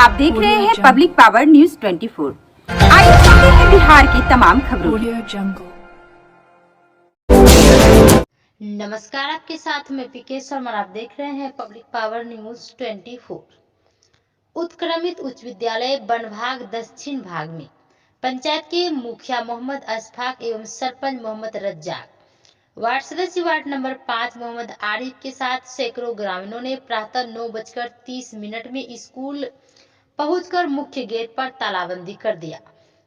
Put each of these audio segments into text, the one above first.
आप देख रहे हैं पब्लिक पावर न्यूज 24। आइए सुनते हैं बिहार की तमाम खबरों। नमस्कार, आपके साथ मैं पीके शर्मा। आप देख रहे हैं पब्लिक पावर न्यूज 24। उत्क्रमित उच्च विद्यालय बनभाग दक्षिण भाग में पंचायत के मुखिया मोहम्मद अशफाक एवं सरपंच मोहम्मद रज्जाक, वार्ड सदस्य वार्ड नंबर 5 मोहम्मद आरिफ के साथ सैकड़ों ग्रामीणों ने प्रातः 9:30 में स्कूल पहुंचकर मुख्य गेट पर तालाबंदी कर दिया,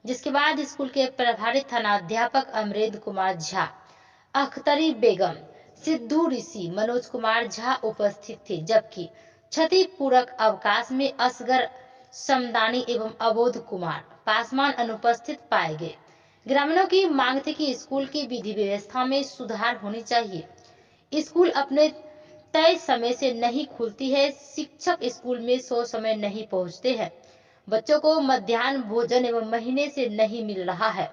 जिसके बाद स्कूल के प्रभारी थानाध्यापक अमरेंद्र कुमार झा, अख्तरी बेगम, सिद्धू ऋषि, मनोज कुमार झा उपस्थित थे, जबकि क्षतिपूरक अवकाश में असगर समदानी एवं अबोध कुमार पासवान अनुपस्थित पाए गए। ग्रामीणों की मांग थी कि स्कूल की विधि व्यवस्था में सुधार होनी चाहिए। स्कूल अपने तय समय से नहीं खुलती है, शिक्षक स्कूल में सो समय नहीं पहुंचते हैं, बच्चों को मध्याह्न भोजन एवं महीने से नहीं मिल रहा है।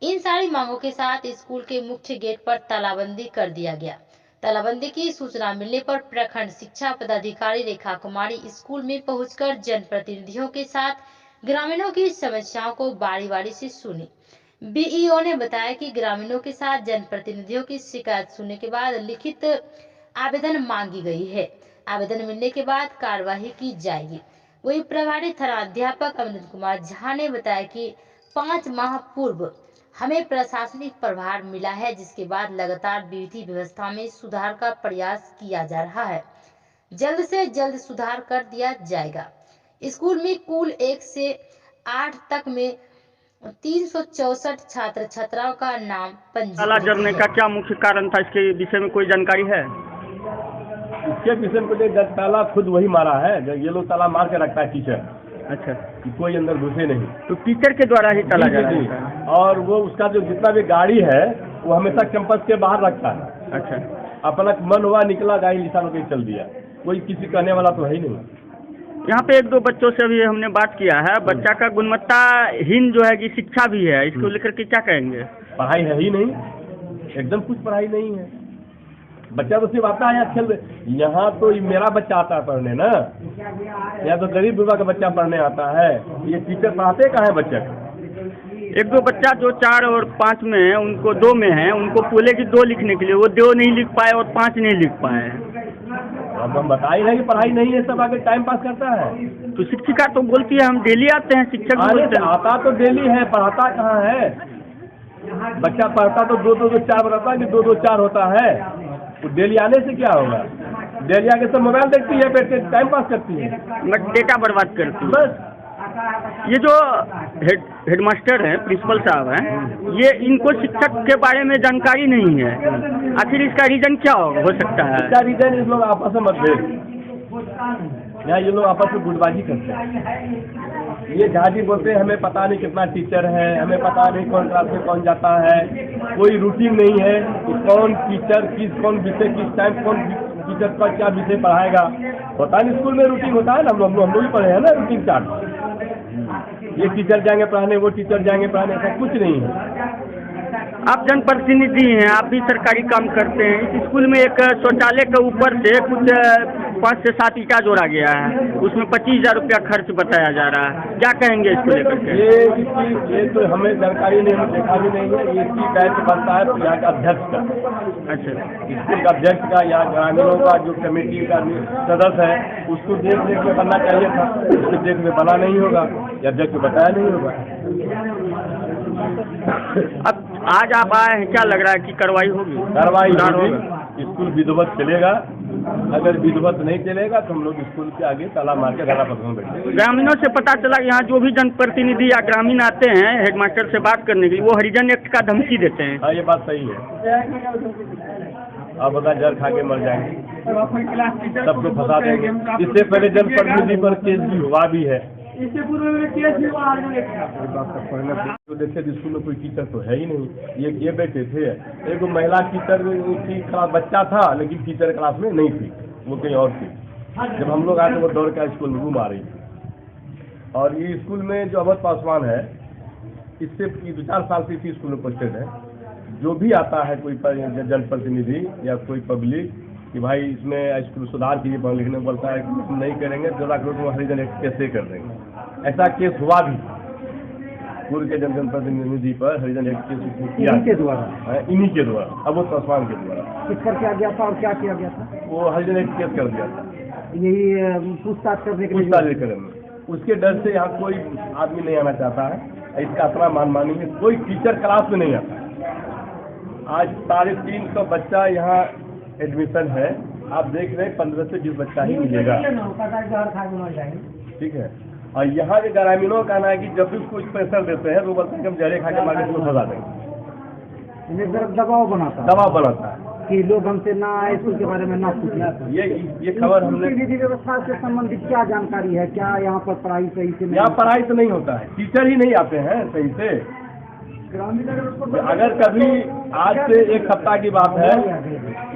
इन सारी मांगों के साथ स्कूल के मुख्य गेट पर तालाबंदी कर दिया गया। तालाबंदी की सूचना मिलने पर प्रखंड शिक्षा पदाधिकारी रेखा कुमारी स्कूल में पहुंचकर जनप्रतिनिधियों के साथ ग्रामीणों की समस्याओं को बारी बारी से सुनी। बीईओ ने बताया कि ग्रामीणों के साथ जनप्रतिनिधियों की शिकायत सुनने के बाद लिखित आवेदन मांगी गई है। आवेदन मिलने के बाद कार्यवाही की जाएगी। वही प्रभारी थानाध्यापक अमरेंद्र कुमार झा ने बताया कि 5 माह पूर्व हमें प्रशासनिक प्रभार मिला है, जिसके बाद लगातार विधि व्यवस्था में सुधार का प्रयास किया जा रहा है। जल्द से जल्द सुधार कर दिया जाएगा। स्कूल में कुल 1 से 8 तक में 364 छात्र छात्राओं का नाम ताला पंजीकृत जड़ने है। का क्या मुख्य कारण था, इसके विषय में कोई जानकारी है? इसके विषय में तो ताला खुद वही मारा है, ये लोग ताला मार के रखता है टीचर। अच्छा, कि कोई अंदर घुसे नहीं, तो टीचर के द्वारा ही ताला जड़ा है? और वो उसका जो जितना भी गाड़ी है वो हमेशा कैंपस के बाहर रखता है। अच्छा, अपना मन हुआ निकला, गाड़ी निशानों के चल दिया, कोई किसी कहने वाला तो है ही नहीं। यहाँ पे 1-2 बच्चों से भी हमने बात किया है, बच्चा का गुणवत्ताहीन जो है कि शिक्षा भी है, इसको लेकर के क्या कहेंगे? पढ़ाई है ही नहीं, एकदम कुछ पढ़ाई नहीं है। बच्चा तो सिर्फ आता है यहाँ खेल। यहाँ तो मेरा बच्चा आता है पढ़ने ना, यहाँ तो गरीब विभाग का बच्चा पढ़ने आता है। ये टीचर पढ़ाते कहाँ है बच्चे को? 1-2 बच्चा जो 4 और 5 में है, उनको 2 में है, उनको बोले कि 2 लिखने के लिए, वो 2 नहीं लिख पाए और 5 नहीं लिख पाए। अब हम बता ही रहे कि पढ़ाई नहीं है, सब आके टाइम पास करता है। तो शिक्षिका तो बोलती है हम डेली आते हैं, शिक्षक भी बोलते हैं। आता तो डेली है, पढ़ाता कहाँ है? बच्चा पढ़ता तो 2-2 4 बताता है कि 2-2 4 होता है। तो डेली आने से क्या होगा? डेली आके सब मोबाइल देखती है, बैठ के टाइम पास करती है, डेटा बर्बाद करती है बस। ये जो हेडमास्टर हैं, प्रिंसिपल साहब हैं, ये इनको शिक्षक के बारे में जानकारी नहीं है। आखिर इसका रीजन क्या हो सकता है? इसका रीजन इस लोग आपस में मतभेद, यहाँ ये लोग आपस में गुटबाजी करते हैं। ये झाजी बोलते हैं हमें पता नहीं कितना टीचर है, हमें पता नहीं कौन क्लास में कौन जाता है, कोई रूटीन नहीं है कि कौन टीचर कौन विषय किस टाइम कौन टीचर का क्या विषय पढ़ाएगा। होता है स्कूल में रूटीन होता है ना, हम लोग भी पढ़े हैं ना रूटीन चार्ट। ये टीचर जाएंगे पढ़ाने, वो टीचर जाएंगे पढ़ाने, ऐसा कुछ नहीं है। आप जनप्रतिनिधि हैं, आप भी सरकारी काम करते हैं। इस स्कूल में एक शौचालय के ऊपर से कुछ 5 से 7 ईंटा जोड़ा गया है, उसमें 25,000 रुपया खर्च बताया जा रहा है। क्या कहेंगे इसको लेकर के? ये तो हमें जानकारी नहीं, हमें देखा भी नहीं है। ये इसकी दायित्व बनता है यहाँ का अध्यक्ष का। अच्छा, स्कूल का अध्यक्ष का, यहाँ ग्रामीणों का जो कमेटी का सदस्य है, उसको देख में बनना चाहिए था, उसको देख में बना नहीं होगा, या अध्यक्ष को बताया नहीं होगा। अब आज आप आए हैं, क्या लग रहा है कि कार्रवाई होगी? कार्रवाई होगी, स्कूल विधिवत चलेगा। अगर विधिवत नहीं चलेगा तो हम लोग स्कूल के आगे ताला मार के धरना प्रदर्शन बैठेंगे। ग्रामीणों से पता चला यहाँ जो भी जनप्रतिनिधि या ग्रामीण आते हैं हेडमास्टर से बात करने के लिए, वो हरिजन एक्ट का धमकी देते हैं। हाँ, ये बात सही है। आप बता जल खा के मर जाएंगे, सबको फंसा देंगे। इससे पहले जनप्रतिनिधि पर केस भी हुआ भी है। इससे पूर्व में केस भी हुआ तो देखिए स्कूल में कोई टीचर तो है ही नहीं। ये बैठे थे, एक महिला टीचर की क्लास बच्चा था, लेकिन टीचर क्लास में नहीं थी, वो कहीं और थी। जब हम लोग आए तो वो दौड़ के स्कूल में घूम आ रही थी। और ये स्कूल में जो अवध पासवान है, इससे 2-4 साल से इसी स्कूल में पोस्टेड है। जो भी आता है कोई जनप्रतिनिधि या कोई पब्लिक, कि भाई इसमें स्कूल सुधार कीजिए, पढ़ने लिखने में बोलता है कि नहीं करेंगे 12 करोड़ तो हरिजन एक्ट कैसे कर देंगे। ऐसा केस हुआ भी पूर्व के जनप्रतिनिधि पर हरिजन एक्ट केस किया इनके द्वारा, इन्हीं के द्वारा, अबोध पासवान के द्वारा। किस पर किया गया था और क्या किया गया था? वो हरिजन एक्ट केस कर दिया था, यही पूछताछ करने के लिए। पूछताछ करने में उसके डर से यहाँ कोई आदमी नहीं आना चाहता है। इसका अपना मानमानी है, कोई टीचर क्लास में नहीं आता है। आज 350 बच्चा यहाँ एडमिशन है, आप देख रहे हैं 15 से 20 बच्चा ही मिलेगा, ठीक है। और यहाँ के ग्रामीणों का कहना है कि जब भी कुछ प्रेशर देते हैं तो बोलते हैं कि हम जहरे खा के मार्केट में फंसा देंगे। दबाव बनाता है कि लोग हमसे ना आए, स्कूल के बारे में ना पूछें। ये खबर हमने विधि व्यवस्था से संबंधित क्या जानकारी है? क्या यहाँ पर पढ़ाई सही से नहीं? यहाँ पढ़ाई तो नहीं होता है, टीचर ही नहीं आते हैं सही से। अगर कभी आज से 1 सप्ताह की बात है,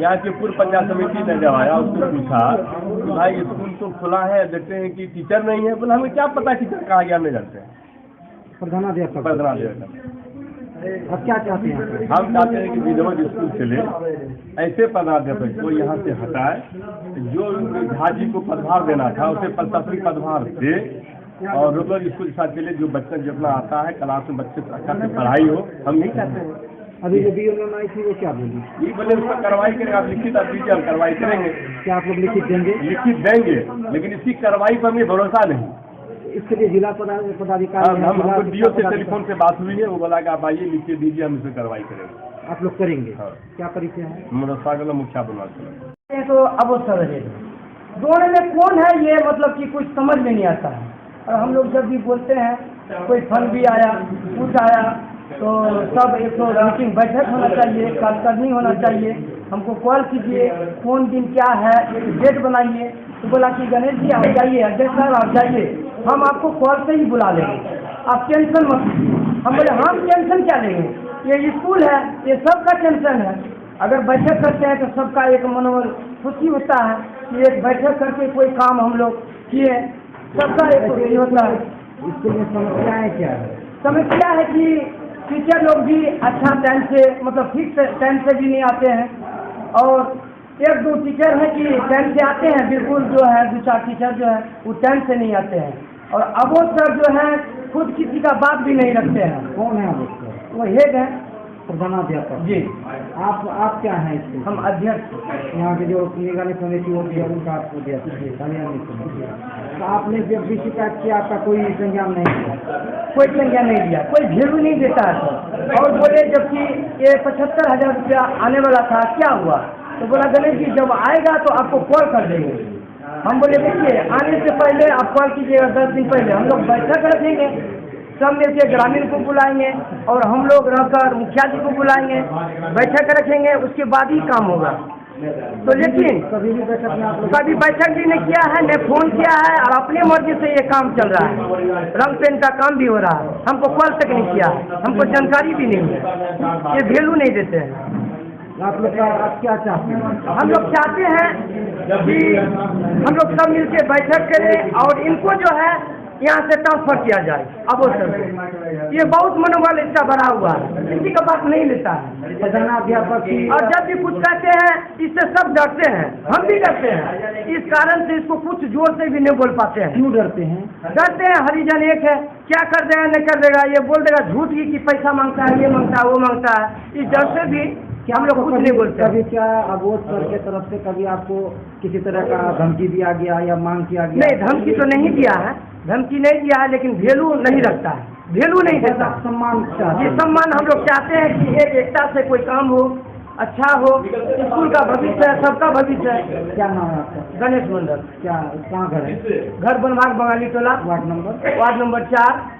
यहाँ की पूर्व पंचायत समिति ने जब आया उसको पूछा कि भाई स्कूल तो खुला है, देखते हैं कि टीचर नहीं है। बोला हमें क्या पता टीचर कहाँ गया, नहीं जानते हैं। प्रधानाध्यापक अब क्या चाहते हैं? हम चाहते हैं कि विधिवत स्कूल चले, ऐसे प्रधानाध्यापक को यहाँ से हटाए। जो झाजी को पदभार देना था उसे प्रशासनिक पदभार दे और रेगुलर स्कूल साथ के लिए जो बच्चा जितना आता है क्लास में बच्चे अच्छा से पढ़ाई हो, हम नहीं चाहते हैं। अभी जो BLO आई थी वो क्या बोली? ये बोले उस पर कार्रवाई करेंगे, आप लिखित आप दीजिए, हम कार्रवाई करेंगे। क्या आप लोग लिखित देंगे? लिखित देंगे, लेकिन इसकी कार्रवाई पर हमें भरोसा नहीं। इसके लिए जिला पदाधिकारी हमको DO से टेलीफोन से बात हुई है, वो बोला कि आप आइए लिख के दीजिए, हम इसे कार्रवाई करेंगे। आप लोग करेंगे? हाँ। क्या परिचय है? मनोसागल मुखिया बनवा तो अब वो सर रहेगा दोनों में कौन है, ये मतलब कि कुछ समझ में नहीं आता है। और हम लोग जब भी बोलते हैं, कोई फंड भी आया, कुछ आया, तो सब एक तो मीटिंग बैठक होना चाहिए, कार्यकारिणी होना चाहिए। हमको कॉल कीजिए, कौन दिन क्या है, एक डेट बनाइए। तो बोला कि गणेश जी आप जाइए, अध्यक्ष साहब आप जाइए, हम आपको कॉल से ही बुला लेंगे, आप टेंशन मत लीजिए। हम बोले हम टेंशन क्या लेंगे, ये स्कूल है, ये सबका टेंशन है। अगर बैठक करते हैं तो सबका एक मनोबल खुशी होता है कि एक बैठक करके कोई काम हम लोग किए, सबका एक खुशी होता है। इसके लिए समस्याएं क्या है? समस्या है कि टीचर लोग भी अच्छा टाइम से, मतलब फिक्स टाइम से भी नहीं आते हैं, और 1-2 टीचर हैं कि टाइम से आते हैं, बिल्कुल जो है 2-4 टीचर जो है वो टाइम से नहीं आते हैं। और अबोध सर जो है खुद किसी का बात भी नहीं रखते हैं। कौन है अबोध सर? वो हेड है, प्रधानाध्यापक जी। आप क्या हैं इसके? हम अध्यक्ष। यहाँ के जो निगरानी समिति होती है उनका अध्यक्ष। तो आपने जब भी शिकायत किया, आपका कोई संज्ञान नहीं किया? कोई संज्ञान नहीं लिया, कोई वैल्यू नहीं देता है सर। और बोले जबकि ये 75,000 रुपया आने वाला था, क्या हुआ? तो बोला गणेश जी जब आएगा तो आपको कॉल कर देंगे। हम बोले देखिए आने से पहले आप कॉल कीजिएगा, 10 दिन पहले हम लोग बैठक रखेंगे, सब मिल के ग्रामीण को बुलाएंगे और हम लोग रहकर मुखिया जी को बुलाएंगे, बैठक रखेंगे, उसके बाद ही काम होगा। तो लेकिन कभी भी बैठक में आप लोग कभी बैठक भी नहीं किया है, न फोन किया है, और अपनी मर्जी से ये काम चल रहा है। रंग पेंट का काम भी हो रहा है, हमको कॉल तक नहीं किया है, हमको जानकारी भी नहीं है, ये वैल्यू नहीं देते हैं। आप लोग आप क्या चाहते हैं? हम लोग चाहते हैं कि हम लोग सब मिलके बैठक करें और इनको जो है यहाँ से ट्रांसफर किया जाए। अब वो सर ये बहुत मनोबल इसका बढ़ा हुआ है, किसी का बात नहीं लेता है। प्रधानाध्यापक की और जब भी कुछ कहते हैं इससे सब डरते हैं, हम भी डरते हैं। इस कारण से इसको कुछ जोर से भी नहीं बोल पाते हैं। क्यों डरते हैं? डरते हैं हरिजन एक है, क्या कर देगा नहीं कर देगा, ये बोल देगा झूठ की पैसा मांगता है, ये मांगता है, वो मांगता है। इस डर से भी हम लोग कुछ नहीं बोलते। कभी क्या अबोध सर के तरफ से कभी आपको किसी तरह का धमकी दिया गया या मांग किया गया? नहीं, धमकी तो नहीं दिया है, धमकी नहीं दिया है, लेकिन वैल्यू नहीं रखता है, वैल्यू नहीं देता। सम्मान ये सम्मान हम लोग चाहते हैं कि एक एकता से कोई काम हो, अच्छा हो, स्कूल का भविष्य है, सबका भविष्य है। क्या नाम है आपका? गणेश मंडल। क्या कहाँ घर है? घर बनभाग बंगाली टोला, वार्ड नंबर 4।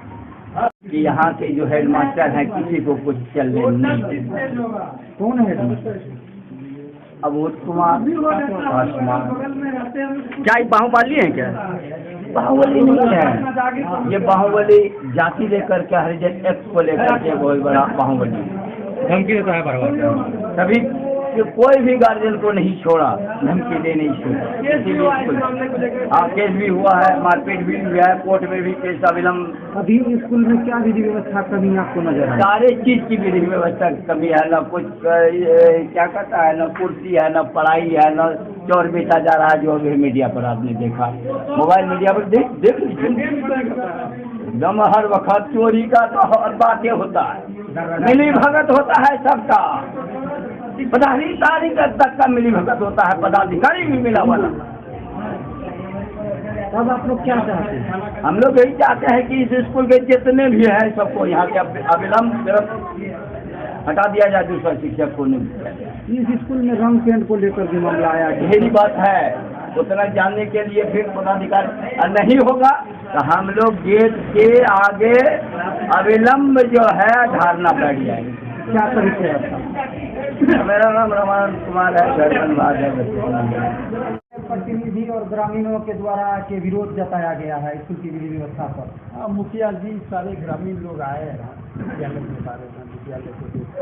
कि यहाँ के जो हेडमास्टर हैं किसी को कुछ चलने नहीं देते। कौन है हेडमास्टर? अबोध कुमार। क्या ये बाहुबली है क्या? बाहुबली नहीं है, ये बाहुबली जाति लेकर के हरिजन एक्ट को लेकर के बहुत बड़ा बाहुबली धमकी देता है बार-बार। तभी कि कोई भी गार्जियन को नहीं छोड़ा, धमकी दे नहीं छोड़ा। हाँ, केस भी हुआ है, मारपीट भी हुआ है, कोर्ट में भी केस अविलंब। अभी स्कूल में क्या विधि व्यवस्था कमी आपको नजर आई? सारे चीज की विधि व्यवस्था की कमी है, न कुछ क्या कहता है, न कुर्सी है, न पढ़ाई है, न चोर बेचा जा रहा है, जो अभी मीडिया पर आपने देखा, मोबाइल मीडिया पर देख लीजिए, एकदम हर वक्त चोरी का तो हर बातें होता है, मिली भगत होता है सबका, पदाधिकारी तक का मिली भगत होता है, पदाधिकारी भी मिला वाला। अब आप लोग क्या चाहते हैं? हम लोग यही चाहते हैं कि इस स्कूल के जितने भी हैं सबको यहाँ के अविलंब सिर्फ हटा दिया जाए, दूसरा शिक्षक को नहीं। इस स्कूल में रंग पेंट को लेकर भी मामला आया, यही बात है, उतना जानने के लिए फिर पदाधिकारी नहीं होगा तो हम लोग गेट के आगे अविलंब जो है धारणा बैठ जाएंगे। क्या परिचय आपका? मेरा नाम रमान कुमार है, धनबाद है। प्रतिनिधि और ग्रामीणों के द्वारा के विरोध जताया गया है स्कूल की विधि व्यवस्था पर। हाँ, मुखिया जी सारे ग्रामीण लोग आए हैं विद्यालय के बारे में, विद्यालय को देखते।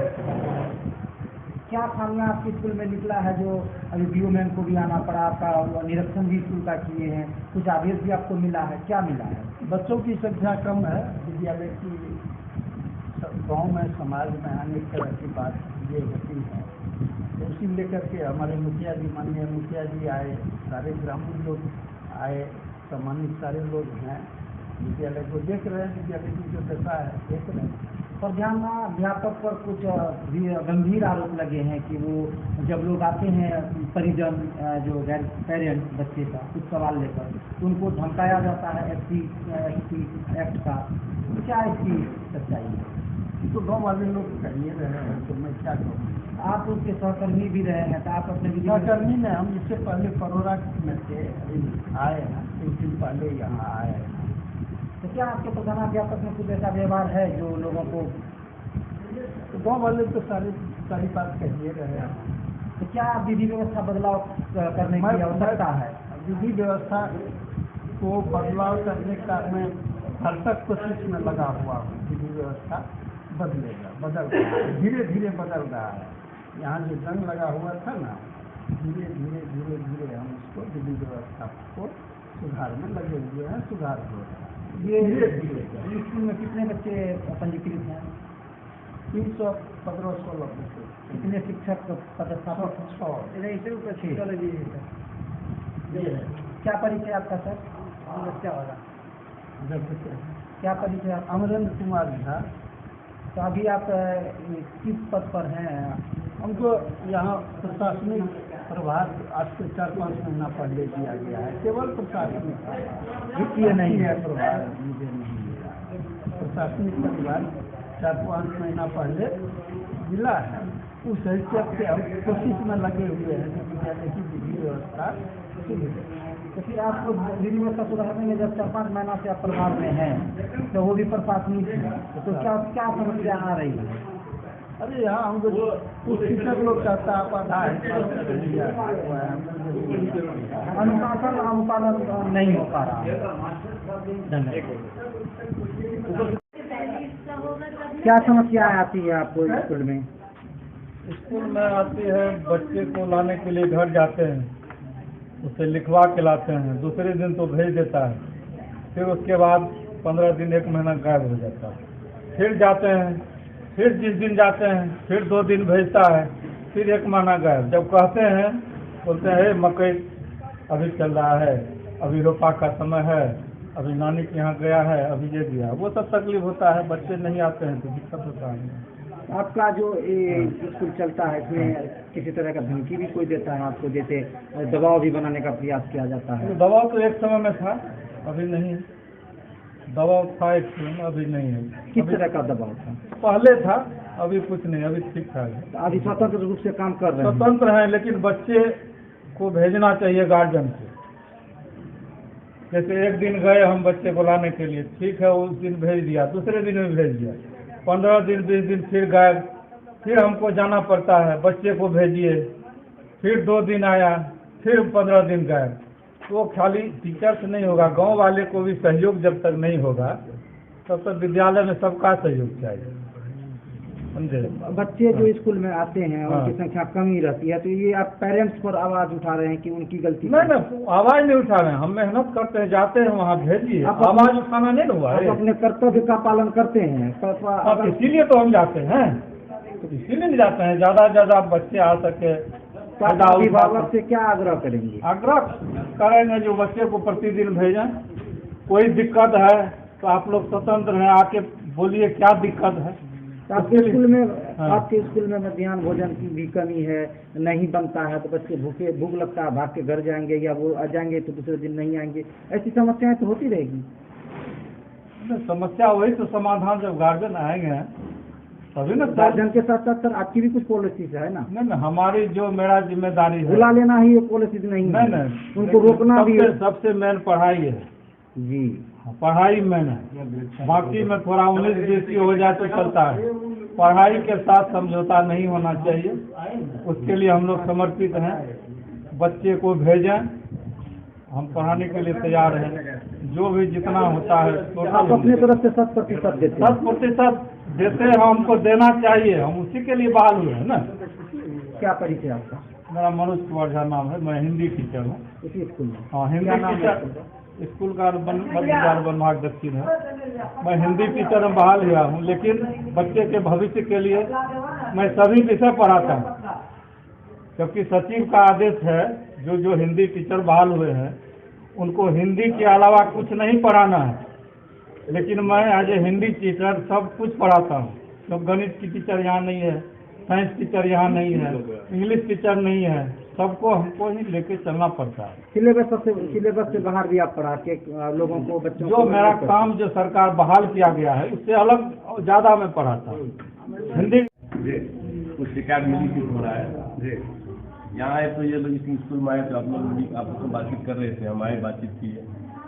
क्या खामियां आपके स्कूल में निकला है जो अभी बीओ मैन को भी आना पड़ा, आपका निरीक्षण भी स्कूल का किए हैं, कुछ आदेश भी आपको मिला है, क्या मिला है? बच्चों की संख्या कम है विद्यालय की, गांव में समाज में अनेक तरह की बात ये होती है, तो उसी लेकर के हमारे मुखिया जी, माननीय मुखिया जी आए, सारे ग्रामीण लोग आए, सम्मानित सारे लोग हैं, विद्यालय को देख रहे हैं, विद्यालय की जो दशा है देख रहे हैं। प्रधानाध्यापक पर कुछ गंभीर आरोप लगे हैं कि वो जब लोग आते हैं परिजन जो पेरेंट्स बच्चे का कुछ सवाल लेकर उनको धमकाया जाता है एससी एक्ट का, तो क्या इसकी सच्चाई है? तो गाँव वाले लोग कहिए रहे हैं, तो मैं क्या कहूँ। आप उसके सहकर्मी भी रहे हैं, तो आप अपने सहकर्मी में हम इससे पहले परोरा में थे, आए हैं 3 दिन पहले यहाँ आए हैं। तो क्या आपके प्रधानाध्यापक में कुछ ऐसा व्यवहार है जो लोगों को? तो गाँव वाले तो सारी बात कहिए रहे हैं। तो क्या विधि व्यवस्था बदलाव करने की आवश्यकता है? विधि व्यवस्था को बदलाव करने का मैं भरसक कोशिश में लगा हुआ हूँ। विधि व्यवस्था बदलेगा, बदल रहा है, धीरे धीरे बदल रहा है। यहाँ जो जंग लगा हुआ था ना, धीरे धीरे हम उसको विधि व्यवस्था को सुधार में लगे हुए हैं, सुधार हो रहा है ये धीरे धीरे। स्कूल में कितने बच्चे पंजीकृत हैं? 315-16 बच्चे। कितने शिक्षक पदस्थापक? 6। क्या परिचय आपका सर? क्या होगा क्या परिचय आपका? अमरेंद्र कुमार झा। तो अभी आप किस पद पर हैं? हमको यहाँ प्रशासनिक प्रभार आज से 4-5 महीना पहले दिया गया है, केवल प्रशासनिक, वित्तीय नहीं है प्रभार मुझे नहीं मिला। प्रशासनिक प्रभार 4-5 महीना पहले मिला है, उस हैसियत से हम कोशिश में लगे हुए हैं कि विद्यालय की विधि व्यवस्था सुधरे। तो फिर आपको विधि व्यवस्था सुधारने में जब 4-5 महीना से आप प्रभाव में हैं, तो वो भी प्रशासनिक है, तो क्या समस्या आ रही है? अरे यहाँ हमको कुछ शिक्षक लोग कहता है पढ़ा है, अनुपालन नहीं हो पा रहा है। धन्यवाद। क्या समस्या आती है आपको स्कूल में? स्कूल में आती है, बच्चे को लाने के लिए घर जाते हैं, उसे लिखवा के लाते हैं, दूसरे दिन तो भेज देता है, फिर उसके बाद 15 दिन 1 महीना गायब हो जाता है, फिर जाते हैं, फिर जिस दिन जाते हैं फिर 2 दिन भेजता है, फिर 1 महीना गायब। जब कहते हैं बोलते हैं मकई अभी चल रहा है, अभी रोपा का समय है, अभी नानी के यहाँ गया है, अभी ये दिया, वो सब तकलीफ होता है। बच्चे नहीं आते हैं तो दिक्कत होता है। आपका जो स्कूल चलता है इसमें किसी तरह का धमकी भी कोई देता है आपको, जैसे दबाव भी बनाने का प्रयास किया जाता है? दबाव तो एक समय में था, अभी नहीं। दबाव था एक समय में, अभी नहीं है। किस तरह का दबाव था? पहले था, अभी कुछ नहीं, अभी ठीक ठाक है। तो अभी स्वतंत्र रूप से काम कर रहे हैं? स्वतंत्र हैं, लेकिन बच्चे को भेजना चाहिए गार्जियन से। जैसे एक दिन गए हम बच्चे को लाने के लिए, ठीक है, उस दिन भेज दिया, दूसरे दिन भी भेज दिया, 15 दिन 20 दिन फिर गायब, फिर हमको जाना पड़ता है, बच्चे को भेजिए, फिर 2 दिन आया, फिर 15 दिन गायब। तो खाली टीचर से नहीं होगा, गांव वाले को भी सहयोग जब तक नहीं होगा तब तक विद्यालय में सबका सहयोग चाहिए। समझे। बच्चे जो स्कूल में आते हैं उनकी संख्या कमी रहती है, तो ये आप पेरेंट्स पर आवाज उठा रहे हैं कि उनकी गलती नहीं आवाज नहीं उठा रहे हैं, हम मेहनत करते हैं, जाते हैं वहाँ भेजिए, आवाज उठाना नहीं हुआ है। आप अपने कर्तव्य का पालन करते हैं इसीलिए तो हम जाते हैं, इसीलिए नहीं जाते हैं, ज्यादा से ज्यादा बच्चे आ सके। अभिभावक से क्या आग्रह करेंगे? आग्रह करेंगे जो बच्चे को प्रतिदिन भेजें। कोई दिक्कत है तो आप लोग स्वतंत्र हैं, आके बोलिए क्या दिक्कत है। आपके स्कूल में मध्याह्न भोजन की भी कमी है, नहीं बनता है तो बच्चे भूख लगता है भाग के घर जाएंगे, या वो आ जाएंगे तो दूसरे दिन नहीं आएंगे, ऐसी समस्याएं तो होती रहेगी। समस्या वही तो समाधान जब गार्जियन आएंगे तभी ना। गार्जियन के साथ साथ सर आपकी भी कुछ पॉलिसीज है ना? नहीं हमारी जो मेरा जिम्मेदारी है, बुला लेना ही एक पॉलिसीज नहीं है, उनको रोकना भी सबसे मेन पढ़ाई है जी, पढ़ाई मेन है। बाकी में थोड़ा 19-20 हो जाए तो चलता है, पढ़ाई के साथ समझौता नहीं होना चाहिए। उसके लिए हम लोग समर्पित हैं, बच्चे को भेजें, हम पढ़ाने के लिए तैयार हैं। जो भी जितना होता है आप अपने तरफ से 100% देते हैं? 100% देते हैं, हमको देना चाहिए, हम उसी के लिए बहाल हुए हैं ना। क्या परिचय आपका? मेरा मनोज कुमार झा नाम है, मैं हिंदी टीचर हूँ इसी स्कूल में। हाँ, हिंदी टीचर स्कूल का बनभाग दक्षिण है। मैं हिंदी टीचर में बहाल हुआ हूँ, लेकिन बच्चे के भविष्य के लिए मैं सभी विषय पढ़ाता हूँ, जबकि सचिव का आदेश है जो हिंदी टीचर बहाल हुए हैं उनको हिंदी के अलावा कुछ नहीं पढ़ाना है। लेकिन मैं एज ए हिंदी टीचर सब कुछ पढ़ाता हूँ। तो गणित की टीचर यहाँ नहीं है, साइंस टीचर यहाँ नहीं है, इंग्लिश टीचर नहीं है, सबको हमको ही लेके चलना पड़ता है। सिलेबस से बाहर भी आप पढ़ा के लोगों को, बच्चों जो मेरा काम जो सरकार बहाल किया गया है उससे अलग ज़्यादा मैं पढ़ाता हूँ हिंदी। कुछ शिकायत मिली थी हो रहा है जी। यहाँ आए तो ये लोग इस स्कूल में आए तो आप लोग आपस में बातचीत कर रहे थे, हमारी बातचीत की है,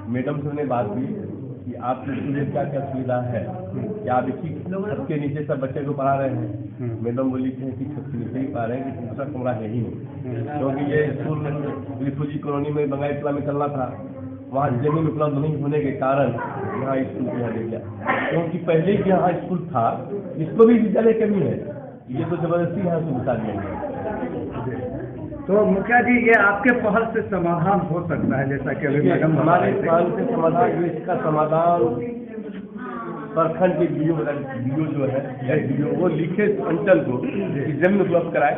मैडम से हमने बात की कि आपके स्कूल में क्या क्या सुविधा है, क्या आप इसी छत के नीचे सब बच्चे को पढ़ा रहे हैं? मैडम बोली थी कि छत के नीचे ही पढ़ा रहे हैं, कि दूसरा कमरा है ही नहीं, क्योंकि ये स्कूल रिफ्यूजी कॉलोनी में बंगाई टोला में चलना था, वहाँ जमीन उपलब्ध नहीं होने के कारण यहाँ स्कूल को यहाँ ले गया। क्योंकि पहले ही यहाँ स्कूल था, इसको भी विद्यालय कमी है, ये तो जबरदस्ती यहाँ से बता दिया गया। तो मुखिया जी ये आपके पहल से समाधान हो सकता है, जैसा कि अभी मैडम हमारे पहल से समाधान, इसका समाधान प्रखंड के बीओ जो है बीओ वो लिखे अंचल को जमीन उपलब्ध कराए।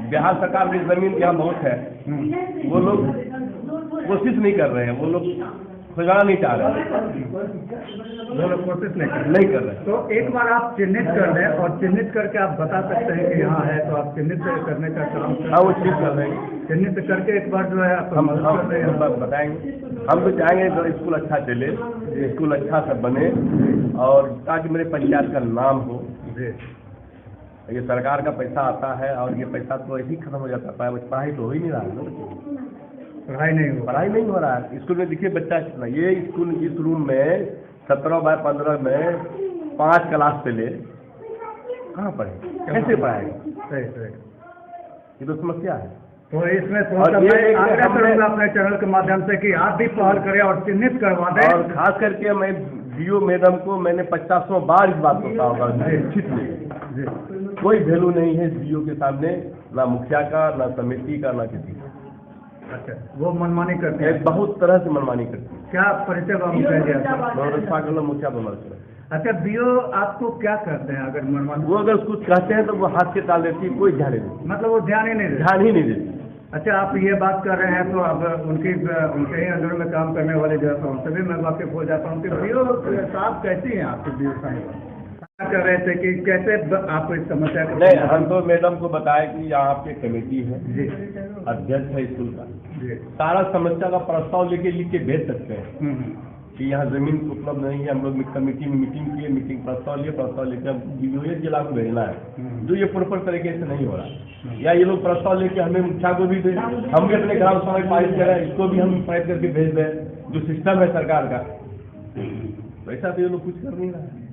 बिहार सरकार की जमीन यहाँ बहुत है, वो लोग कोशिश नहीं कर रहे हैं, वो लोग खुजाना नहीं चाह रहे हैं, वो लोग कोशिश नहीं कर रहे। तो एक बार आप चिन्हित कर लें और चिन्हित करके आप बता सकते हैं कि यहाँ है, तो आप चिन्हित करने का काम वो चीज कर रहे हैं। चिन्हित करके एक बार जो है हम बताएंगे, हम तो चाहेंगे तो स्कूल अच्छा चले, स्कूल अच्छा सा बने, और ताकि मेरे पंचायत का नाम हो। ये सरकार का पैसा आता है और ये पैसा तो ऐसे ही खत्म हो जाता है, पढ़ाई तो हो ही नहीं रहा है, पढ़ाई नहीं हो रहा है। स्कूल में देखिए बच्चा कितना, ये स्कूल इस रूम में 17/15 में 5 क्लास से ले कहाँ पढ़े, कैसे पढ़ाएगा? ये तो समस्या है। तो इसमें आग्रह करूँगा अपने चैनल के माध्यम से कि आप भी पहल करें और चिन्हित करवा दें। और खास करके मैं बीओ मैडम को मैंने 50 बार इस बात होता होगा, निश्चित नहीं कोई वैल्यू नहीं है बीओ के सामने, ना मुखिया का, ना समिति का, ना किसी का। अच्छा, वो मनमानी करते हैं, बहुत तरह से मनमानी करते हैं। क्या परिचय मुखिया बमर। अच्छा, बीओ आपको क्या करते हैं अगर मनमानी? वो अगर कुछ कहते हैं तो वो हाथ से टाल देती है, कोई ध्यान नहीं देती, मतलब वो ध्यान ही नहीं देती। अच्छा, आप ये बात कर रहे हैं तो अब उनके ही अंदर में काम करने वाले जो है उनसे भी मैं वाकिफ हो जाता हूँ कि बीओ साहब कैसी हैं आपके बीओ साहब? क्या कर रहे थे कि कैसे आप इस समस्या को? नहीं, हम तो मैडम को बताया कि यहाँ आपकी कमेटी है जी, अध्यक्ष है स्कूल का जी, सारा समस्या का प्रस्ताव लेके लिख के भेज सकते हैं कि यहाँ जमीन उपलब्ध नहीं है। हम लोग कमेटी में मीटिंग किए, मीटिंग प्रस्ताव लेकर बीओ जिला को भेजना है, जो ये प्रॉपर तरीके से नहीं हो रहा। या ये लोग प्रस्ताव लेके हमें मुखिया को भी भेज, हम भी अपने ग्राम सभा में पारित करें, इसको भी हम पारित करके भेज दें, जो सिस्टम है सरकार का, वैसा तो ये लोग कुछ कर नहीं रहा है।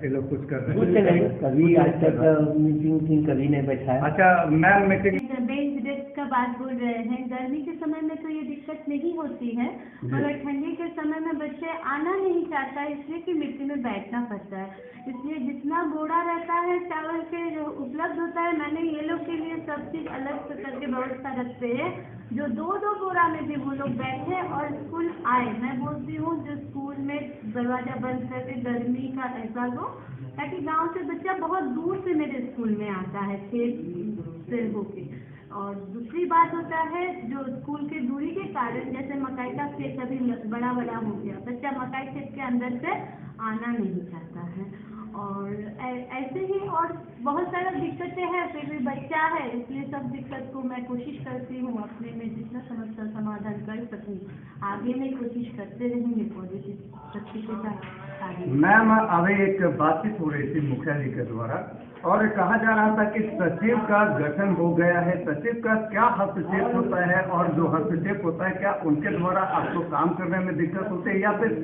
ये लोग कुछ कर रहे हैं, कभी आज तक मीटिंग कभी नहीं बैठा है। अच्छा मैम, मीटिंग बेंच डेस्क का बात बोल रहे हैं, गर्मी के समय में तो ये दिक्कत नहीं होती है, मगर ठंडी के समय में बच्चे आना नहीं चाहता है, इसलिए कि मिट्टी में बैठना पड़ता है। इसलिए जितना बोरा रहता है चावल के जो उपलब्ध होता है, मैंने ये लोग के लिए सब चीज़ अलग से करके व्यवस्था रखते हैं, जो 2-2 बोरा में भी वो लोग बैठे और स्कूल आए। मैं बोलती हूँ जो स्कूल में दरवाजा बंद करके गर्मी का एहसास हो, ताकि गांव से बच्चा बहुत दूर से मेरे स्कूल में आता है खेत से होके। और दूसरी बात होता है जो स्कूल की दूरी के कारण, जैसे मकई का खेत अभी बड़ा बड़ा हो गया, बच्चा मकई खेत के अंदर से आना नहीं चाहता है। और ऐसे ही और बहुत सारा दिक्कतें हैं, फिर भी बच्चा है, इसलिए सब दिक्कत को मैं कोशिश करती हूँ अपने में जितना समस्या समाधान कर सकूँ। आगे में कोशिश करते रहेंगे पॉजिटिव शक्ति के साथ आगे। मैम, अभी एक बातचीत हो रही थी मुखिया जी के द्वारा और कहा जा रहा था कि सचिव का गठन हो गया है। सचिव का क्या हस्तक्षेप होता है और जो हस्तक्षेप होता है क्या उनके द्वारा आपको काम करने में दिक्कत होती है या फिर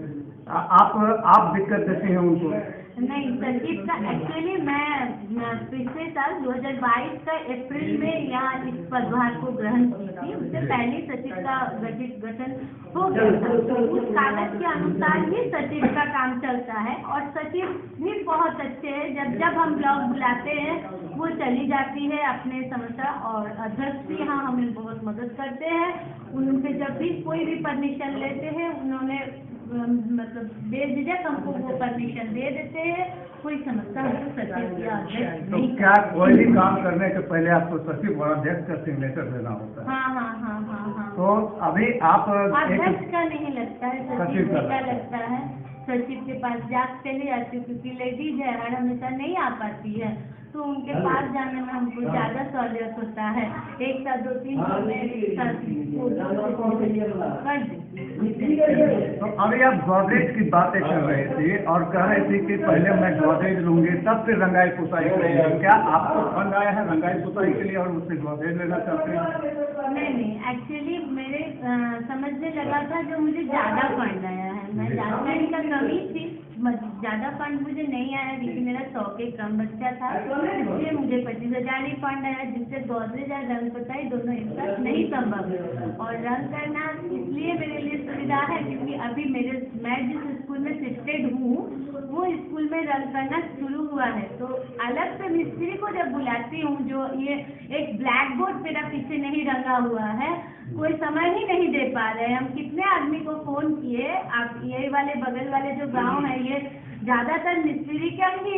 आप दिक्कत देती हैं उनको? नहीं, सचिव का एक्चुअली मैं पिछले साल 2022 का अप्रैल में यहाँ इस पदभार को ग्रहण की थी। उससे पहले सचिव का गठन हो गया था, उस कागज के अनुसार ही सचिव का काम चलता है। और सचिव भी बहुत अच्छे हैं, जब हम लोग बुलाते हैं वो चली जाती है अपने समस्या, और अध्यक्ष भी यहाँ हमें बहुत मदद करते हैं। उनसे जब भी कोई भी परमिशन लेते हैं उन्होंने मतलब बेझिझक हमको वो परमिशन दे देते हैं, कोई समस्या हमको सचिव या अध्यक्ष तो नहीं। क्या कोई भी काम करने के पहले आपको सचिव और अध्यक्ष का सिग्नेचर देना होता है? हाँ। तो अभी आप अध्यक्ष का नहीं लगता है, सचिव का लगता है। सचिव के पास जांच चली जाती है, क्योंकि लेडीज है, हर हमेशा नहीं आ पाती है, तो उनके पास जाने में हमको ज़्यादा सहूलियत होता है। एक साथ 2-3 तो अभी आप गोदरेज की बातें कर रहे थे और कह रहे थे कि पहले मैं गोदरेज लूंगी तब फिर रंगाई पुताई करेंगे। क्या आपको फंड आया है रंगाई पुताई के लिए और मुझसे गोदरेज लेना चाहते हैं? नहीं, एक्चुअली मेरे समझने लगा था जो मुझे ज़्यादा फंड आया है। मैं जानकारी का कमी थी, ज़्यादा फंड मुझे नहीं आया क्योंकि मेरा 100 के कम बच्चा था, इसलिए मुझे 25,000 ही फंड आया, जिससे गोदरेज और रंग पुताई दोनों एक साथ नहीं संभव है। और रंग करना इसलिए मेरे लिए सुविधा है क्योंकि अभी मैं जिस स्कूल में शिफ्टेड हूँ वो स्कूल में रंग करना शुरू हुआ है। तो अलग से मिस्त्री को जब बुलाती हूँ, जो ये एक ब्लैक बोर्ड मेरा पीछे नहीं रंगा हुआ है, कोई समय ही नहीं दे पा रहे हैं। हम कितने आदमी को फोन किए, आप ये वाले बगल वाले जो गांव है ये ज़्यादातर मिस्त्री का ही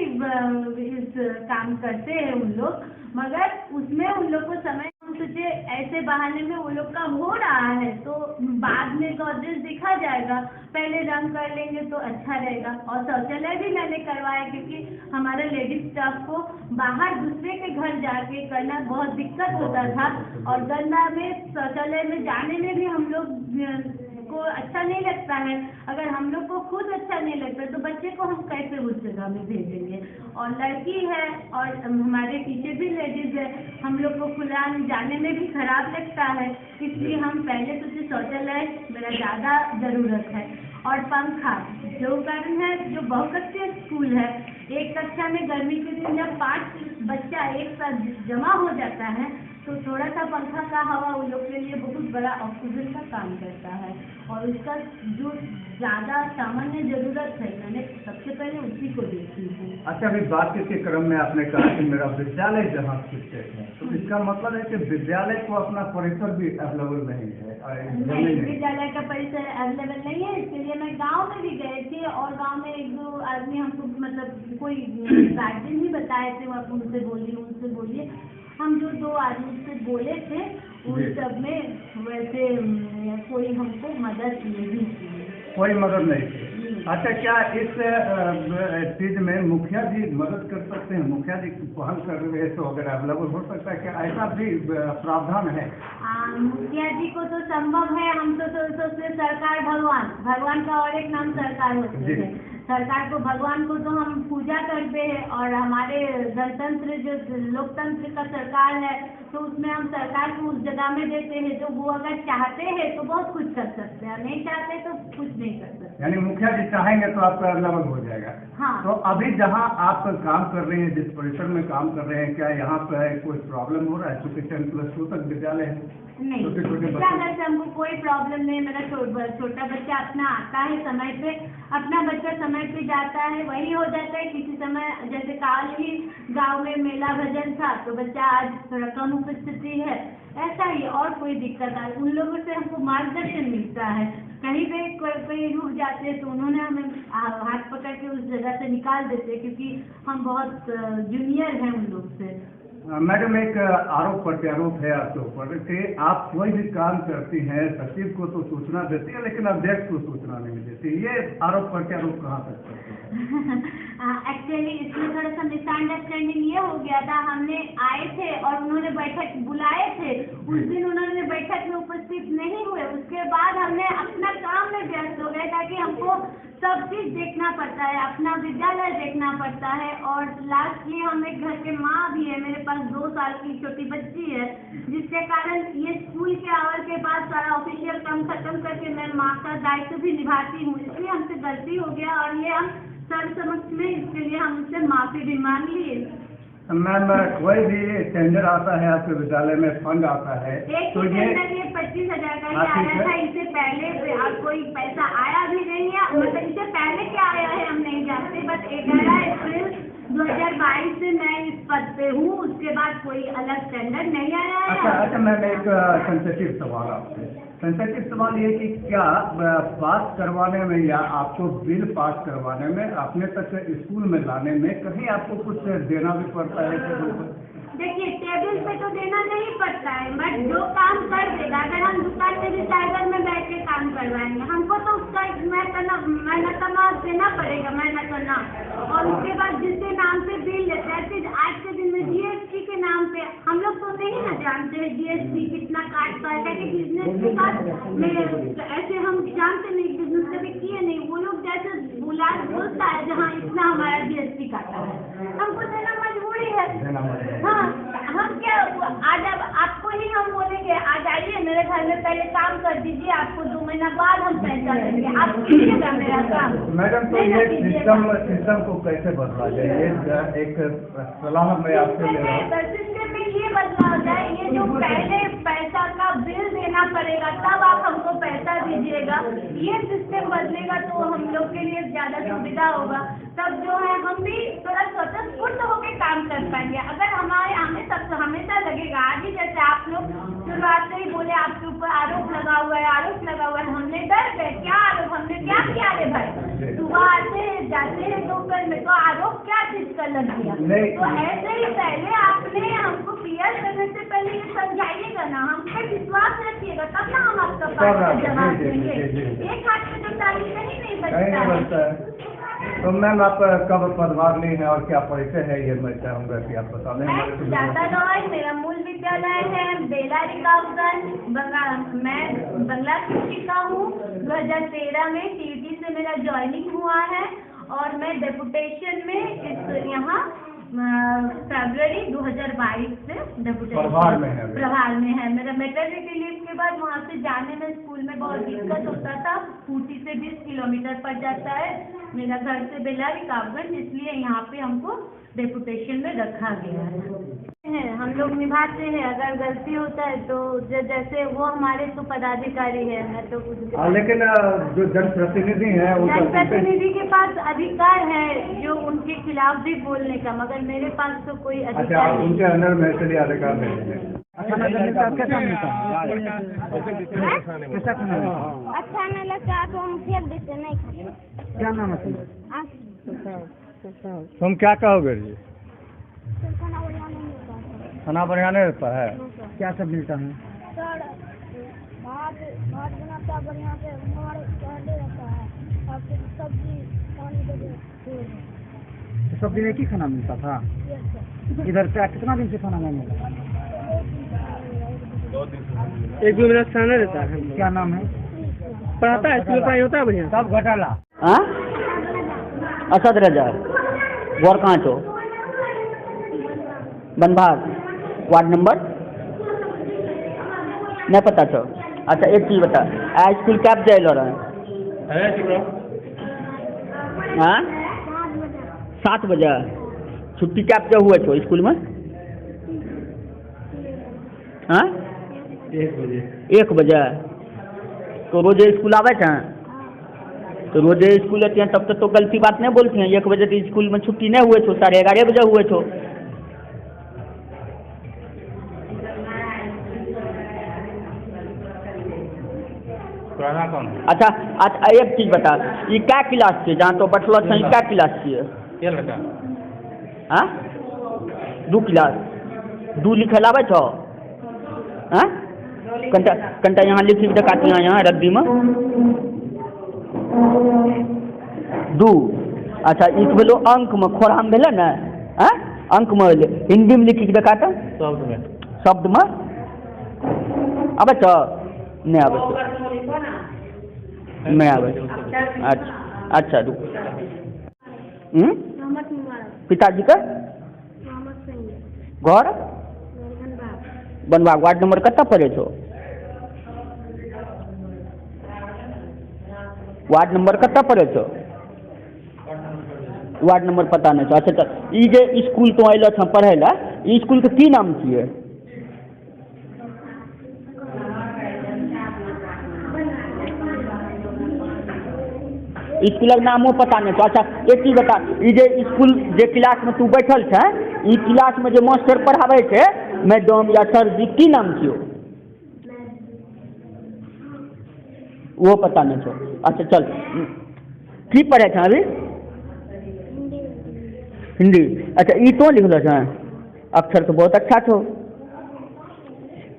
इस काम करते हैं उन लोग, मगर उसमें उन लोग को समय सोचे ऐसे बहाने में वो लोग का हो रहा है, तो बाद में गोदरेज दिखा जाएगा, पहले रंग कर लेंगे तो अच्छा रहेगा। और शौचालय भी मैंने करवाया क्योंकि हमारे लेडीज स्टाफ को बाहर दूसरे के घर जाके करना बहुत दिक्कत होता था, और गंदा में शौचालय में जाने में भी हम लोग को अच्छा नहीं लगता है। अगर हम लोग को खुद अच्छा नहीं लगता तो बच्चे को हम कैसे उस जगह में भेजेंगे। और लड़की है और हमारे पीछे भी लेडीज है, हम लोग को खुला जाने में भी खराब लगता है, इसलिए हम पहले तो शौचालय मेरा ज़्यादा ज़रूरत है। और पंखा जो कारण है, जो बहुकक्षीय स्कूल है, एक कक्षा में गर्मी के दिन जब 5 बच्चा एक साथ जमा हो जाता है तो थोड़ा सा पंखा का हवा उन लोग के लिए बहुत बड़ा ऑक्सीजन का काम करता है, और उसका जो ज़्यादा सामान्य ज़रूरत है मैंने सबसे पहले उसी को देखी है। अच्छा, अभी बातचीत के क्रम में आपने कहा कि मेरा विद्यालय जहाँ शिफ्टेड है, तो इसका मतलब है कि विद्यालय को अपना परिसर भी अवेलेबल नहीं है? नहीं, विद्यालय का परिसर अवेलेबल नहीं है, इसके लिए मैं गांव में भी गए थे और गांव में 1-2 आदमी हमको मतलब कोई गार्जियन ही बताए थे, आप उनसे बोलिए। हम जो 2 आदमी से बोले थे उन सब में वैसे कोई हमको मदद नहीं की। कोई मदद नहीं की। अच्छा, क्या इस चीज में मुखिया जी मदद कर सकते हैं? मुखिया जी पहल कर रहे हैं तो अगर अवेलेबल हो सकता है, क्या ऐसा भी प्रावधान है? मुखिया जी को तो संभव है, हम तो सोचते सरकार भगवान का और एक नाम सरकार होती है। सरकार को, भगवान को तो हम पूजा करते हैं, और हमारे गणतंत्र जो लोकतंत्र का सरकार है तो उसमें हम सरकार को उस जगह में देते हैं, तो वो अगर चाहते हैं तो बहुत कुछ कर सकते हैं, नहीं चाहते तो कुछ नहीं कर सकते। यानी मुखिया जी चाहेंगे तो आपका लेवल हो जाएगा। हाँ। तो अभी जहाँ आप काम कर रहे हैं, जिस परिसर में काम कर रहे हैं, क्या यहाँ पे कोई प्रॉब्लम हो रहा है? क्योंकि 10+2 तक विद्यालय है, नहीं, छोटे-छोटे विद्यालय से हमको कोई प्रॉब्लम नहीं। मेरा छोटा बच्चा अपना आता है समय पे, अपना बच्चा समय पे जाता है, वही हो जाता है। किसी समय जैसे काल ही गांव में मेला भजन था तो बच्चा आज थोड़ा कम उपस्थिति है, ऐसा ही। और कोई दिक्कत है, उन लोगों से हमको मार्गदर्शन मिलता है। कहीं पे कोई रुक जाते हैं तो उन्होंने हमें हाथ पकड़ के उस जगह से निकाल देते हैं, क्योंकि हम बहुत जूनियर हैं उन लोग से। मैडम, एक आरोप प्रत्यारोप है आपके ऊपर कि आप कोई भी काम करती हैं, सचिव को तो सूचना देती है लेकिन अध्यक्ष को सूचना नहीं देती। ये आरोप प्रत्यारोप कहाँ तक करते हैं? एक्चुअली इसमें थोड़ा सा मिसअंडरस्टैंडिंग ये हो गया था। हमने आए थे और उन्होंने बैठक बुलाए थे, उस दिन उन्होंने बैठक में उपस्थित नहीं हुए। उसके बाद हमने अपना काम में व्यस्त हो गए, ताकि हमको सब चीज देखना पड़ता है, अपना विद्यालय देखना पड़ता है। और लास्टली हम एक घर के माँ भी है, मेरे पास 2 साल की छोटी बच्ची है, जिसके कारण ये स्कूल के आवर के बाद सारा ऑफिशियल काम खत्म करके मैं माँ का दायित्व भी निभाती हूँ। इसलिए हमसे गलती हो गया और ये हम सर समक्ष में इसके लिए हम उससे माफी भी मांग लिए। मैम, कोई भी टेंडर आता है आपके विद्यालय में, फंड आता है तो ये 25,000 का ही आया था। इससे पहले कोई पैसा आया भी नहीं है, मतलब इससे पहले क्या आया है हम नहीं जानते। बस 11 अप्रैल 2022 से मैं इस पद पे हूँ, उसके बाद कोई अलग टेंडर नहीं आया है। अच्छा मैम, एक सेंसिटिव सवाल आपसे। सेंसिटिव सवाल ये कि क्या पास करवाने में या आपको बिल पास करवाने में, अपने तक स्कूल में लाने में कहीं आपको कुछ देना भी पड़ता है? देखिए, टेबल पे तो देना नहीं पड़ता है, बट जो काम कर देगा, अगर हम दुकान में भी साइबर में बैठ के काम करवाएंगे, हमको तो उसका मेहनतनामा देना पड़ेगा, मेहनतनामा। और उसके बाद जिसके नाम से बिल लेते हैं, आज के दिन में GST के नाम पे हम लोग तो नहीं ना जानते हैं GST कितना काटता है, कि बिजनेस के साथ में ऐसे हम जानते नहीं, बिजनेस कभी किए नहीं। वो लोग जैसे बोलता है जहाँ इतना हमारा GST काटा है, हमको देना मजबूरी है। हाँ, हम क्या आज अब आपको ही हम बोलेंगे आ जाइए मेरे घर में, पहले काम कर दीजिए, आपको 2 महीना बाद हम पैसा देंगे, आप कीजिएगा मेरा काम। मैडम, तो ये सिस्टम को कैसे बदला जाए? ये एक सलाह मैं आपसे ले रहा हूँ। सिस्टम में ये बदला जाए, ये जो पहले पैसा का बिल देना पड़ेगा तब आप हमको पैसा दीजिएगा, ये सिस्टम बदलेगा तो हम लोग के लिए ज्यादा सुविधा होगा। तब जो है हम भी थोड़ा स्वतःस्फूर्त होकर काम कर पाएंगे। अगर हमेशा लगेगा, आज ही जैसे आप लोग शुरुआत से ही बोले आपके ऊपर आरोप लगा हुआ है, हमने डर गए। क्या आरोप? हमने क्या किया रे भाई? सुबह आते हैं जाते हैं दोपहर में, तो आरोप क्या चीज का लग गया? तो ऐसे ही पहले आपने हमको क्लियर करने से पहले ये समझाइएगा ना, हम पे विश्वास रखिएगा, तब ना हम आपका बात का जवाब देंगे। एक हाथ में तो ताली नहीं बचता है। तो मैम, आप कब पदभार ली है और क्या परिचय है, ये मैं चाहूँगा कि आप बता दें। मेरा मूल विद्यालय है बेला रिकावगंज, मैं बंगला शिक्षिका हूँ। 2013 में TUT से मेरा ज्वाइनिंग हुआ है और मैं डेपुटेशन में यहाँ फरवरी 2022 से डेपुटेशन प्रभार में है। मेरा मैटरनिटी लीव के बाद वहाँ से जाने में स्कूल में बहुत दिक्कत होता था, खूंटी से 20 किलोमीटर पड़ जाता है मेरा घर से बेला रिकावगंज, इसलिए यहाँ पे हमको डेपुटेशन में रखा गया है। हम लोग निभाते हैं, अगर गलती होता है तो जैसे वो हमारे तो पदाधिकारी है, मैं तो कुछ लेकिन जो जनप्रतिनिधि है, जनप्रतिनिधि के पास अधिकार है जो उनके खिलाफ भी बोलने का, मगर मेरे पास तो कोई अधिकार नहीं। उनके अंदर में चलिए अधिकार नहीं है। अच्छा नहीं लगता तो हम फेंक देते, नहीं खाते। क्या नाम है तुम क्या कहोगे जी? खाना बढ़िया नहीं रहता है। क्या सब मिलता है? सर, भात बनाता बढ़िया से, रहता है और फिर सब्जी पानी सब दिन एक ही खाना मिलता था? इधर से कितना दिन से खाना नहीं मिला? 1-2 मिनट खाना रहता है। क्या नाम है? पढ़ाता है, स्कूल पढ़ाई होता है बढ़िया। सब घोटाला। असद रजा गोरकांचो बनभाग वार्ड नंबर नहीं पता छो। अच्छा एक चीज बता, स्कूल कैब जाए लो रहा है हाँ 7 बजे छुट्टी क्या बजे हुए छो स्कूल में? हाँ 1 बजे। तो रोजे स्कूल आवे थे? तो रोजे स्कूल आते हैं तब तो गलती बात नहीं बोलते हैं। 1 बजे तो स्कूल में छुट्टी नहीं हुए छो, 11:30 बजे हुए छो। अच्छा अच्छा एक चीज बता, ये क्या क्लास छे जहाँ तो बैठलो छ, क्या क्लास छे? हाँ 2 क्लास 2 लिखल आवे छो? हाँ कंटा यहाँ लिखी दिखाती हैं यहाँ रद्दी में 2। अच्छा इस बोलो अंक में खोराम भेले ना? हाँ अंक में हिंदी में लिखी दिखाता शब्द में आवे छो? नहीं आवे छो, नहीं आवे। अच्छा अच्छा रुक। पिताजी का घर बनवा वार्ड नंबर कत्ता पड़े छो? वार्ड नंबर कत्ता पड़े छो? वार्ड नंबर पता नहीं छो। अच्छा चल ई जे स्कूल तो अइलो छ पढ़े ला, ई स्कूल के की नाम छिए? स्कूल नामो पता नहीं छो। अच्छा एक चीज बता, ई जे स्कूल जे क्लास में तू बैठल छ, ई क्लास में जे मास्टर पढ़ावे छे मैडम या सर जी की नाम छियो? वो पता नहीं छो। अच्छा चल की पढ़े छ अभी? हिंदी। अच्छा ई तो लिखलो छ? अक्षर तो बहुत अच्छा छो।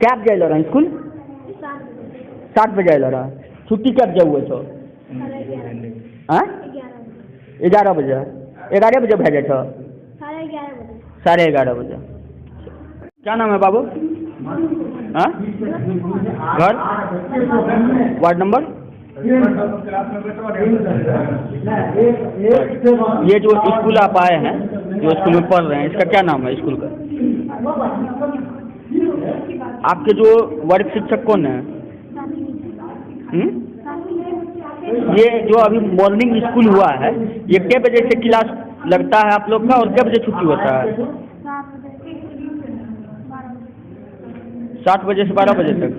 क्या बजे अइलो रहा स्कूल? 7 बजे अइलो रहा। छुट्टी कब बजे हुए छो? हाँ 11 बजे। 11 बजे भेजे छो? 11:30 बजे। क्या नाम है बाबू? हाँ घर वार्ड नंबर? ये जो स्कूल आप आए हैं, जो स्कूल में पढ़ रहे हैं, इसका क्या नाम है स्कूल का? आपके जो वर्ग शिक्षक कौन है? ये जो अभी मॉर्निंग स्कूल हुआ है, ये कितने बजे से क्लास लगता है आप लोग का और कितने बजे छुट्टी होता है? 7 बजे से 12 बजे तक।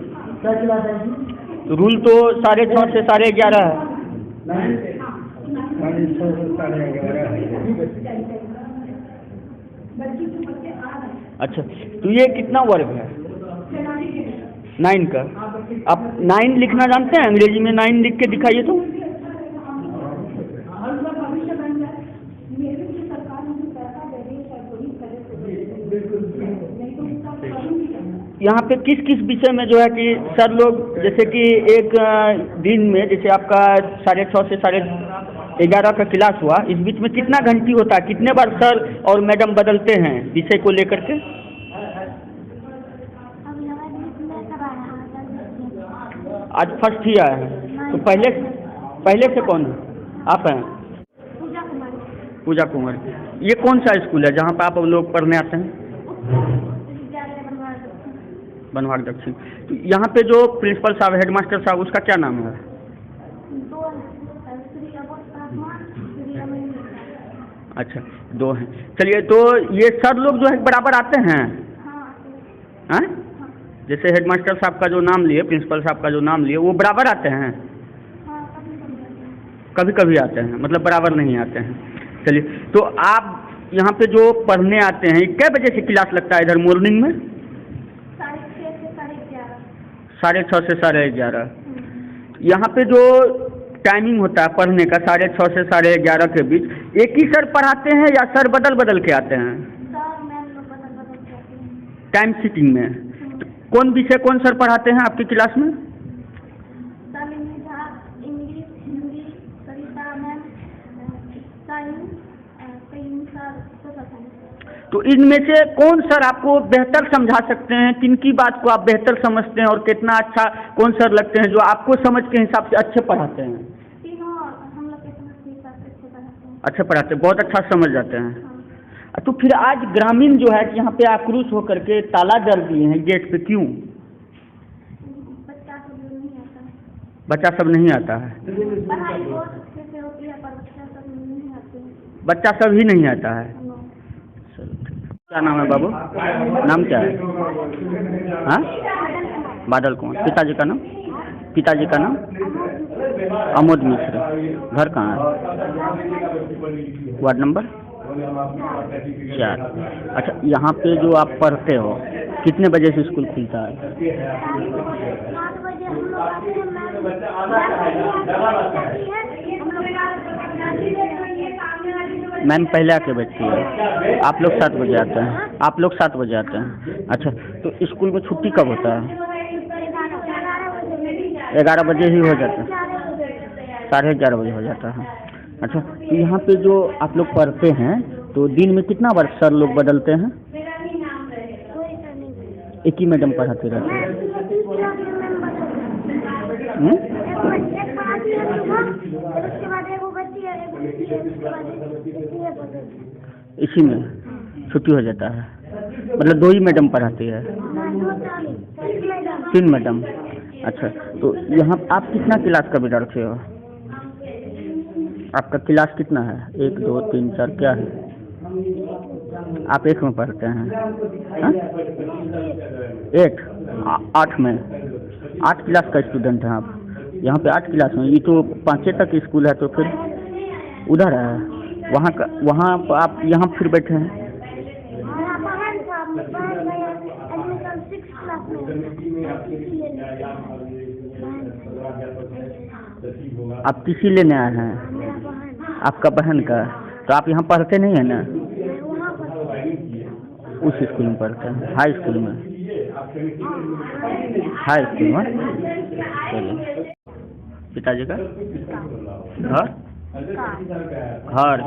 तो रूल तो 6:30 से 11:30 है। अच्छा तो ये कितना वर्ग है? 9 का। आप 9 लिखना जानते हैं? अंग्रेजी में 9 लिख के दिखाइए तो। यहाँ पे किस किस विषय में जो है कि सर लोग, जैसे कि एक दिन में जैसे आपका 6:30 से 11:30 का क्लास हुआ, इस बीच में कितना घंटी होता है, कितने बार सर और मैडम बदलते हैं विषय को लेकर के? आज फर्स्ट ही आया है। तो पहले से कौन है? आप हैं? पूजा कुमार। ये कौन सा स्कूल है जहाँ पर आप लोग पढ़ने आते हैं? बनवाड़ दक्षिण। तो यहाँ पे जो प्रिंसिपल साहब, हेडमास्टर साहब, उसका क्या नाम है? अच्छा 2 हैं। चलिए तो ये सर लोग जो है बराबर आते हैं? हाँ जैसे हेडमास्टर साहब का जो नाम लिए, प्रिंसिपल साहब का जो नाम लिए, वो बराबर आते हैं? कभी कभी आते हैं, मतलब बराबर नहीं आते हैं। चलिए तो आप यहाँ पे जो पढ़ने आते हैं, कितने बजे से क्लास लगता है इधर मॉर्निंग में? 6:30 से 11:30। यहाँ पे जो टाइमिंग होता है पढ़ने का 6:30 से 11:30 के बीच, एक ही सर पढ़ाते हैं या सर बदल बदल के आते हैं? टाइम सीटिंग में। तो कौन विषय कौन सर पढ़ाते हैं आपकी क्लास में? तो इनमें से कौन सर आपको बेहतर समझा सकते हैं? किन की बात को आप बेहतर समझते हैं और कितना अच्छा कौन सर लगते हैं जो आपको समझ के हिसाब से अच्छे पढ़ाते हैं? अच्छे पढ़ाते हैं, बहुत अच्छा समझ जाते हैं। तो फिर आज ग्रामीण जो है कि यहाँ पे आक्रोश होकर के ताला जड़ दिए हैं गेट पे, क्यों? बच्चा सब नहीं आता है। बच्चा सभी नहीं आता है। क्या नाम है बाबू? नाम क्या है? हाँ, बादल कौन? पिताजी का नाम? पिताजी का नाम अमोद मिश्र। घर कहाँ है? Ward number 4। अच्छा, यहाँ पे जो आप पढ़ते हो कितने बजे से स्कूल खुलता है? 7 बजे हम लोग आते हैं। मैम पहले आके बैठती है। आप लोग 7 बजे आते हैं? आप लोग 7 बजे आते हैं। अच्छा, तो स्कूल में छुट्टी कब होता है? 11 बजे ही हो जाता है। 11:30 बजे हो जाता है। अच्छा, तो यहाँ पे जो आप लोग पढ़ते हैं तो दिन में कितना बार सर लोग बदलते हैं? एक ही मैडम पढ़ाते रहते हैं? इसी में छुट्टी हो जाता है? मतलब 2 ही मैडम पढ़ाती है? 3 मैडम। अच्छा, तो यहाँ आप कितना क्लास का विद्यार्थी हो? आपका क्लास कितना है? 1 2 3 4 क्या है? आप 1 में पढ़ते हैं? हाँ? 1 8 में 8 क्लास का स्टूडेंट हैं आप? यहाँ पे 8 क्लास में? ये तो 5 तक स्कूल है, तो फिर उधर है वहाँ का, वहाँ आप यहाँ फिर बैठे हैं? आप किसी लेने आए हैं? आपका बहन का? तो आप यहाँ पढ़ते नहीं है ना? उस स्कूल में पढ़ते हैं? हाई स्कूल में? हाई स्कूल में। चलिए, पिताजी का घर? घर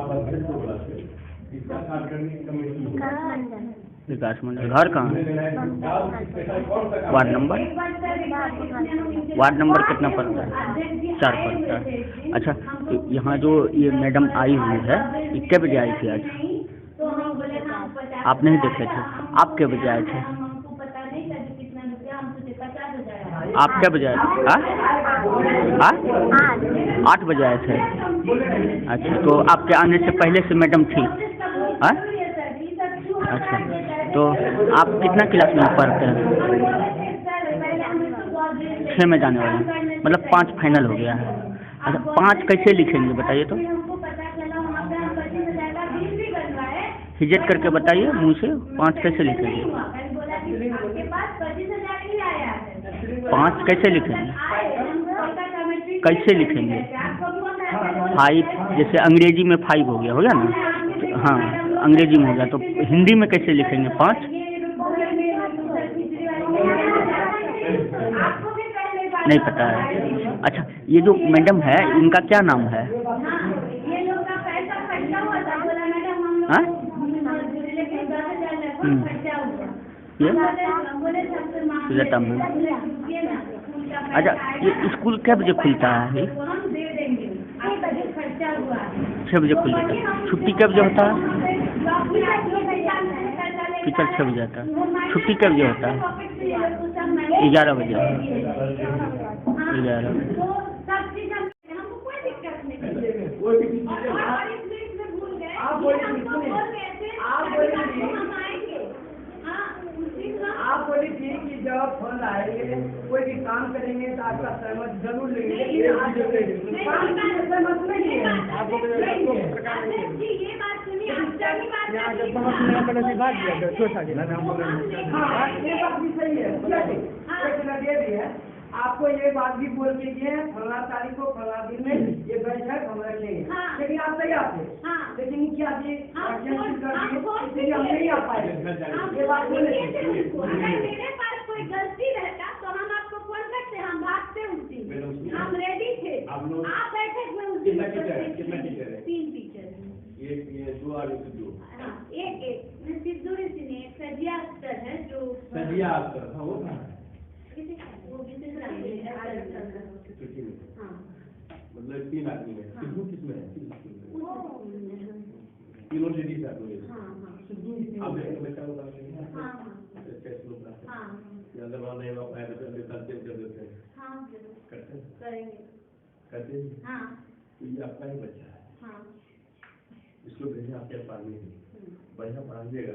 विकास मंडल। घर कहाँ है? Ward number? वार्ड नंबर कितना पड़ता है? 4 पड़ता है। अच्छा, तो यहाँ जो ये मैडम आई हुई है, ये क्या बजे आई थी आज? आप नहीं देखे थे? आप क्या बजे आए थे? आप क्या बजे आए थे? 8 बजे आए थे। अच्छा, तो आपके आने से पहले से मैडम थी? हाँ? अच्छा, तो आप कितना क्लास में पढ़ते हैं? 6 में जाने वाले हैं, मतलब 5 फाइनल हो गया है। अच्छा, 5 कैसे लिखेंगे बताइए तो? हिजत करके बताइए मुँह से, 5 कैसे लिखेंगे? 5 कैसे लिखेंगे? कैसे लिखेंगे? 5 जैसे अंग्रेजी में 5 हो गया ना? हाँ, अंग्रेजी में हो गया, तो हिंदी में कैसे लिखेंगे 5? नहीं पता है। अच्छा, ये जो मैडम है इनका क्या नाम है? हाँ? ये सुजाता मैम। अच्छा, ये स्कूल क्या बजे खुलता है? 6 बजे खुल जाता है। छुट्टी कब बजे होता है? टीचर 6 बजे आता है। छुट्टी कब बजे होता है? 11 बजे। 11 आप बोली थी कि जब फोन आएंगे कोई भी काम करेंगे तो आपका सहमत जरूर लेंगे। आपको ये बात भी बोल के दिए फला तारीख को फला दिन में ये बैठक हम रखेंगे, लेकिन आप तैयार थे, लेकिन क्या हम नहीं आ पाए। ये बात बोले मेरे पास कोई गलती रहता तो हम आपको फोन करते, हम भागते उस दिन, हम रेडी थे। आप बैठक में उस दिन 3 टीचर, एक सिद्धूरी सिंह, एक सजिया अख्तर है जो सजिया अख्तर था, वो मतलब 3 आदमी है। सिद्धू किसमें है? तीनों लेडीज आदमी है। आप बच्चा होता है अंदर वाला नहीं हुआ पाया तो करते हैं। करते हैं। तो ये आपका ही बच्चा है। इसको भेजे आपके पढ़ने के लिए, बढ़िया पढ़ाइएगा।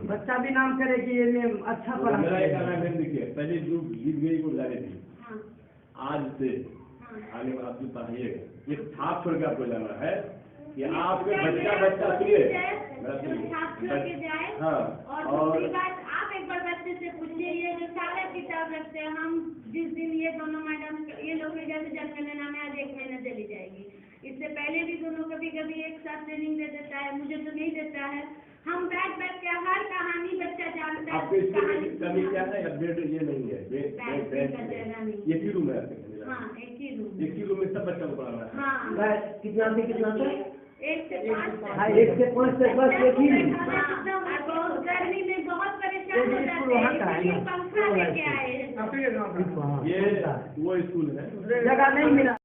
बच्चा भी नाम करे कि ये में अच्छा पढ़ा। मेरा एक कहना है, देखिए पहले जो गीत गई को जाने थी, आज से आगे आप जो पढ़ाइएगा एक छाप छोड़ के आपको जाना है कि आपके बच्चा सुनिए, हाँ। और दूसरी बात, आप एक बार बच्चे से पूछिए, ये जो सारा किताब रखते हैं, हम जिस दिन ये दोनों मैडम ये लोग जैसे जनगणना में आज 1 महीना चली जाएगी, इससे पहले भी दोनों कभी कभी एक साथ ट्रेनिंग दे देता है, मुझे तो नहीं देता है। हम बैठ के हर कहानी बच्चा जानता है। आपके कमी क्या है, अपडेट ये नहीं है, एक ही रूम है आपके। हाँ, एक ही रूम में सब बच्चा को पढ़ाना है। हाँ, कितना से कितना से? 1 से 5। हाँ, 1 से 5 से बस एक ही। गर्मी में बहुत परेशान हो जाते हैं, पंखा लेके आए। ये वो स्कूल है, जगह नहीं मिला।